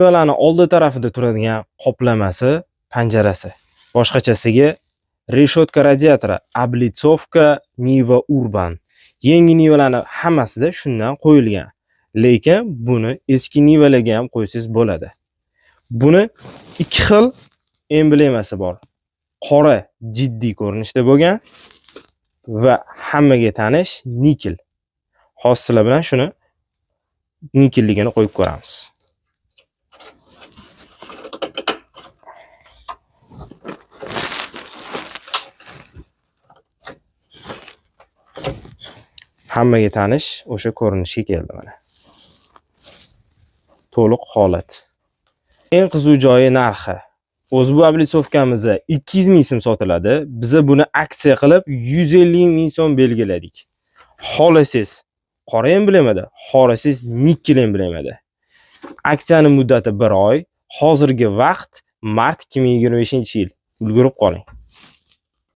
Nivalarning oldi tarafida turadigan qoplamasi, panjarasi. Boshqachasiga reshotka radiatori, облицовка Niva Urban. Yangi Nivalarning hammasida shundan qo'yilgan. Lekin buni eski Nivalarga ham qo'ysangiz bo'ladi. Buni ikki xil emblemasi bor. Qora jiddiy ko'rinishda bo'lgan va hammaga tanish nikel. Hozir sizlar bilan shuni nikelligini qo'yib ko'ramiz. Hammaga tanish o'sha ko'rinishga keldi mana. To'liq holat. Eng qiziq joyi narxi. O'z bu облицовkamizda 200 ming so'm sotiladi. Biz buni aksiya qilib 150 ming so'm belgiladik. Xohlasangiz qora emblemada, xohlasangiz nikel emblemada. Aksiyaning muddati 1 oy. Hozirgi vaqt mart 2025-yil. Ulgurib qoling.